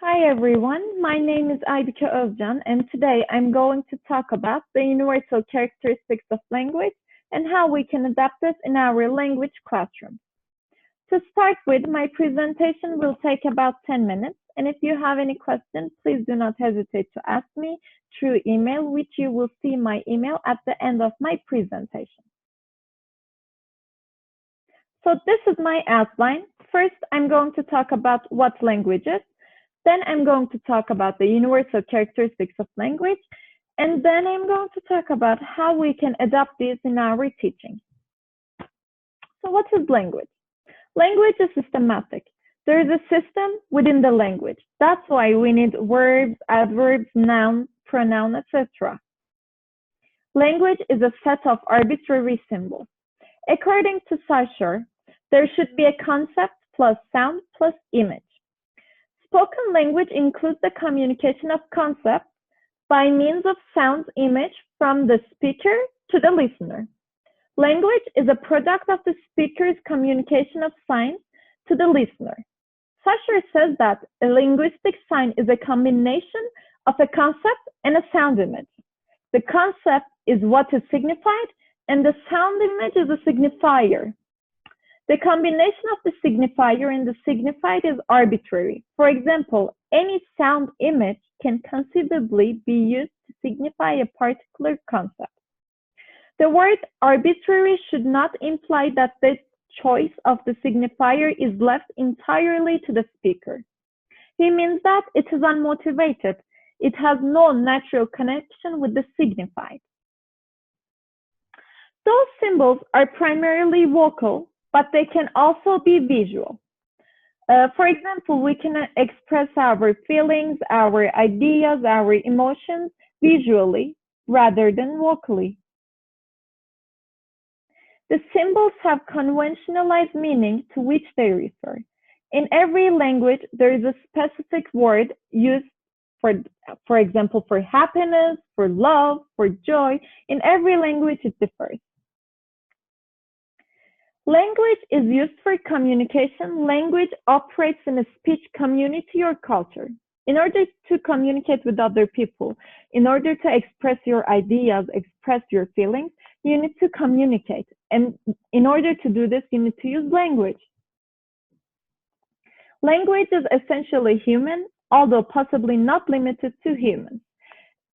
Hi everyone, my name is Aybike Özcan and today I'm going to talk about the universal characteristics of language and how we can adapt this in our language classroom. To start with, my presentation will take about 10 minutes, and if you have any questions, please do not hesitate to ask me through email, which you will see my email at the end of my presentation. So this is my outline. First, I'm going to talk about what language is. Then I'm going to talk about the universal characteristics of language, and then I'm going to talk about how we can adapt these in our teaching. So what is language? Language is systematic. There is a system within the language. That's why we need verbs, adverbs, noun, pronoun, etc. Language is a set of arbitrary symbols. According to Saussure, there should be a concept plus sound plus image. Spoken language includes the communication of concepts by means of sound image from the speaker to the listener. Language is a product of the speaker's communication of signs to the listener. Saussure says that a linguistic sign is a combination of a concept and a sound image. The concept is what is signified, and the sound image is a signifier. The combination of the signifier and the signified is arbitrary. For example, any sound image can conceivably be used to signify a particular concept. The word arbitrary should not imply that the choice of the signifier is left entirely to the speaker. He means that it is unmotivated. It has no natural connection with the signified. Those symbols are primarily vocal, but they can also be visual. For example, we can express our feelings, our ideas, our emotions visually rather than vocally. The symbols have conventionalized meaning to which they refer. In every language, there is a specific word used for example, for happiness, for love, for joy. In every language, it differs. Language is used for communication. Language operates in a speech community or culture. In order to communicate with other people, in order to express your ideas, express your feelings, you need to communicate. And in order to do this, you need to use language. Language is essentially human, although possibly not limited to humans.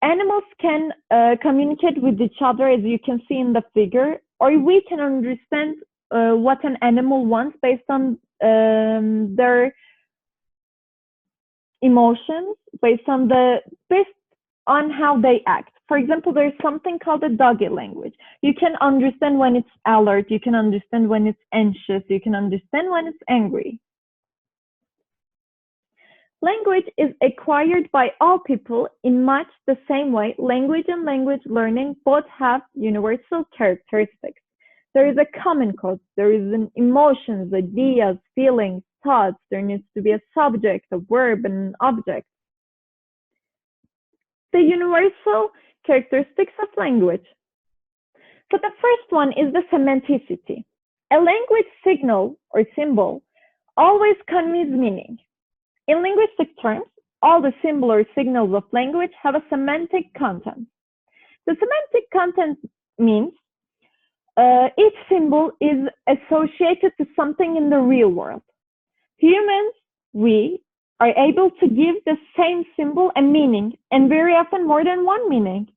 Animals can communicate with each other, as you can see in the figure, or we can understand what an animal wants based on their emotions, based on how they act. For example, there's something called a doggy language. You can understand when it's alert, you can understand when it's anxious, you can understand when it's angry. Language is acquired by all people in much the same way language and language learning both have universal characteristics. There is a common cause, there is an emotions, ideas, feelings, thoughts. There needs to be a subject, a verb, and an object. The universal characteristics of language. So the first one is the semanticity. A language signal or symbol always conveys meaning. In linguistic terms, all the symbols or signals of language have a semantic content. The semantic content means each symbol is associated to something in the real world. Humans, we, are able to give the same symbol a meaning, and very often more than one meaning.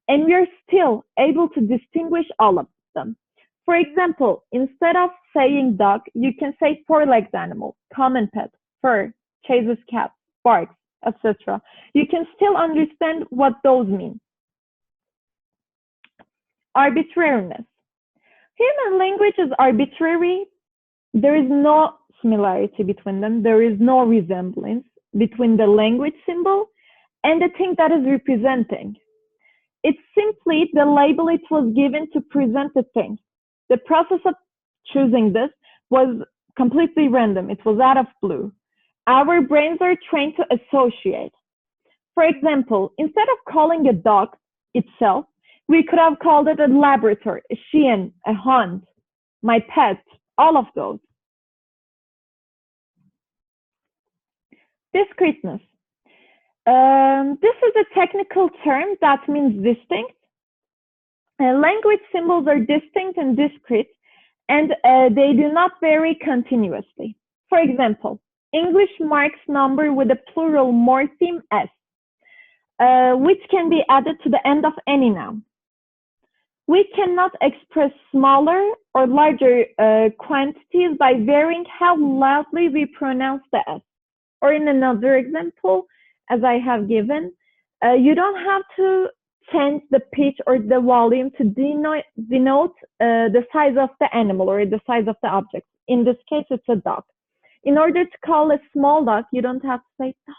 And we are still able to distinguish all of them. For example, instead of saying dog, you can say four-legged animal, common pet, fur, chases cat, barks, etc. You can still understand what those mean. Arbitrariness. Human language is arbitrary. There is no similarity between them. There is no resemblance between the language symbol and the thing that is representing. It's simply the label it was given to present the thing. The process of choosing this was completely random. It was out of blue. Our brains are trained to associate. For example, instead of calling a dog itself, we could have called it a laboratory, a chien, a hunt, my pet, all of those. Discreteness. This is a technical term that means distinct. Language symbols are distinct and discrete, and they do not vary continuously. For example, English marks number with a plural morpheme s, which can be added to the end of any noun. We cannot express smaller or larger quantities by varying how loudly we pronounce the s. Or in another example, as I have given, you don't have to change the pitch or the volume to denote the size of the animal or the size of the object. In this case, it's a dog. In order to call a small dog, you don't have to say dog.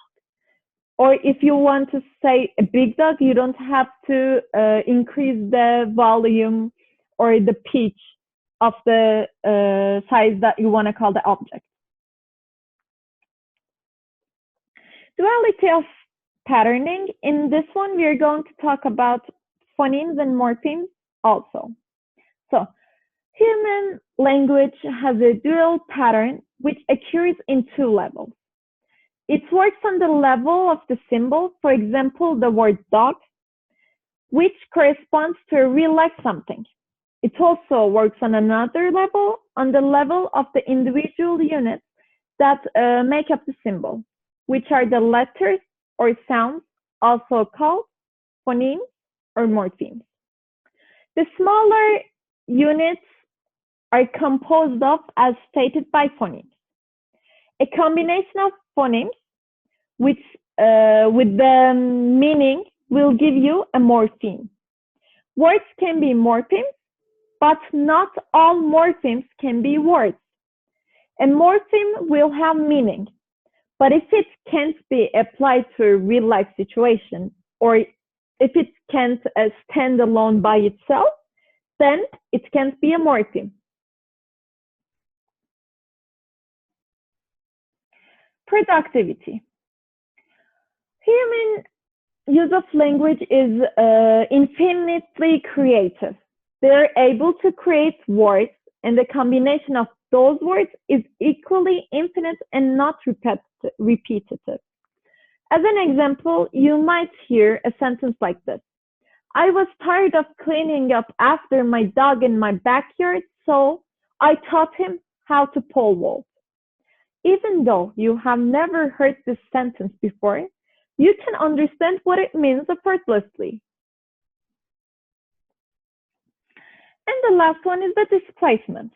Or if you want to say a big dog, you don't have to increase the volume or the pitch of the size that you want to call the object. Duality of patterning. In this one, we are going to talk about phonemes and morphemes also. So, human language has a dual pattern which occurs in two levels. It works on the level of the symbol, for example, the word dog, which corresponds to a real life something. It also works on another level, on the level of the individual units that make up the symbol, which are the letters or sounds, also called phonemes or morphemes. The smaller units are composed of, as stated by phonemes. A combination of phonemes which, with the meaning will give you a morpheme. Words can be morphemes, but not all morphemes can be words. A morpheme will have meaning, but if it can't be applied to a real life situation, or if it can't stand alone by itself, then it can't be a morpheme. Productivity. Human use of language is infinitely creative. They're able to create words, and the combination of those words is equally infinite and not repetitive. As an example, you might hear a sentence like this. I was tired of cleaning up after my dog in my backyard, so I taught him how to pole vault. Even though you have never heard this sentence before, you can understand what it means effortlessly. And the last one is the displacement.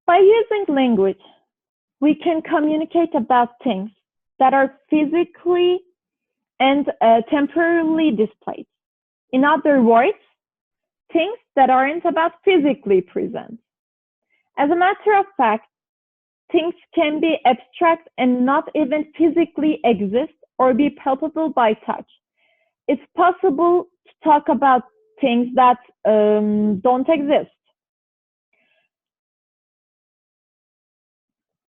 By using language, we can communicate about things that are physically and temporarily displaced. In other words, things that aren't about physically present. As a matter of fact, things can be abstract and not even physically exist or be palpable by touch. It's possible to talk about things that don't exist.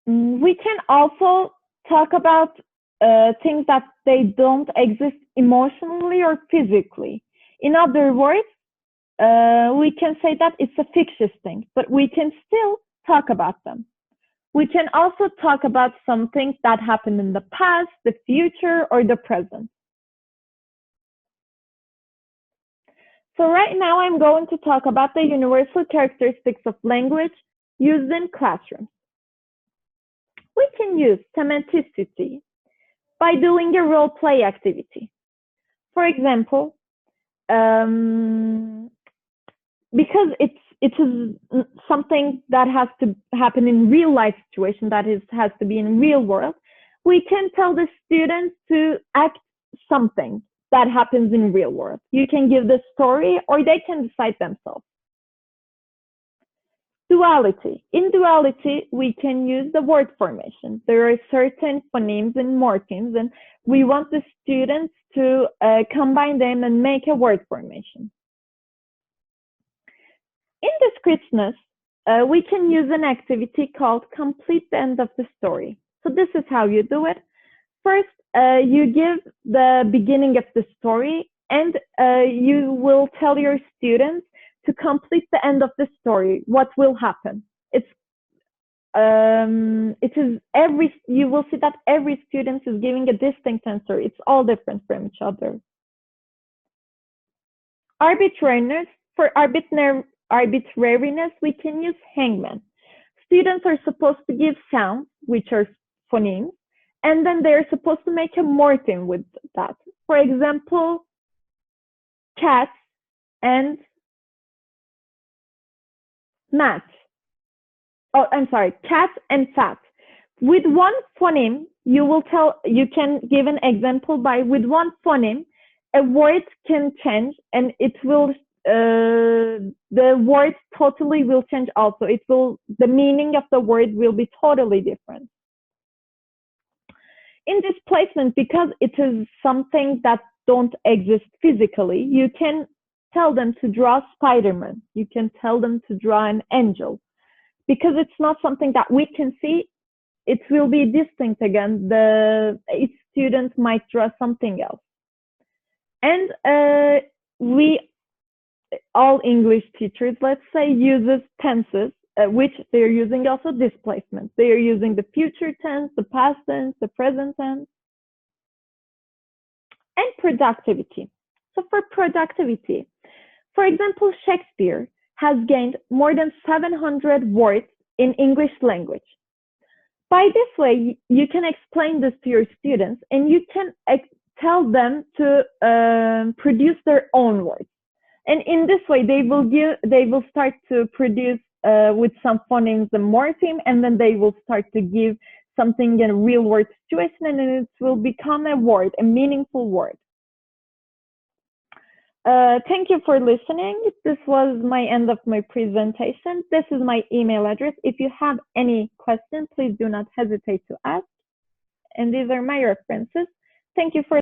We can also talk about things that they don't exist emotionally or physically. In other words, we can say that it's a fictitious thing, but we can still talk about them. We can also talk about some things that happened in the past, the future, or the present. So right now I'm going to talk about the universal characteristics of language used in classrooms. We can use semanticity by doing a role play activity. For example, because it is something that has to happen in real life situation, that has to be in real world, we can tell the students to act something that happens in real world. You can give the story or they can decide themselves. Duality. In duality, we can use the word formation. There are certain phonemes and morphemes, and we want the students to combine them and make a word formation. In discreteness, we can use an activity called complete the end of the story. So this is how you do it. First, you give the beginning of the story, and you will tell your students to complete the end of the story, what will happen. It's you will see that every student is giving a distinct answer. It's all different from each other. Arbitrariness, for arbitrariness, we can use hangman. Students are supposed to give sounds, which are phonemes, and then they're supposed to make a morpheme with that. For example, cat and mat. Oh, I'm sorry, cat and fat. With one phoneme, you can give an example by with one phoneme, a word can change and the word totally will change also. The meaning of the word will be totally different. In displacement, because it is something that don't exist physically, you can tell them to draw Spider-Man. You can tell them to draw an angel. Because it's not something that we can see, it will be distinct again. Each student might draw something else. And all English teachers, let's say, uses tenses, which they're using also displacement. They are using the future tense, the past tense, the present tense, and productivity. So for productivity, for example, Shakespeare has gained more than 700 words in English language. By this way, you can explain this to your students and you can tell them to produce their own words. And in this way, they will start to produce with some phonemes the morpheme, and then they will start to give something in a real word situation, and it will become a word, a meaningful word. Thank you for listening. This was my end of my presentation. This is my email address. If you have any questions, please do not hesitate to ask. And these are my references. Thank you for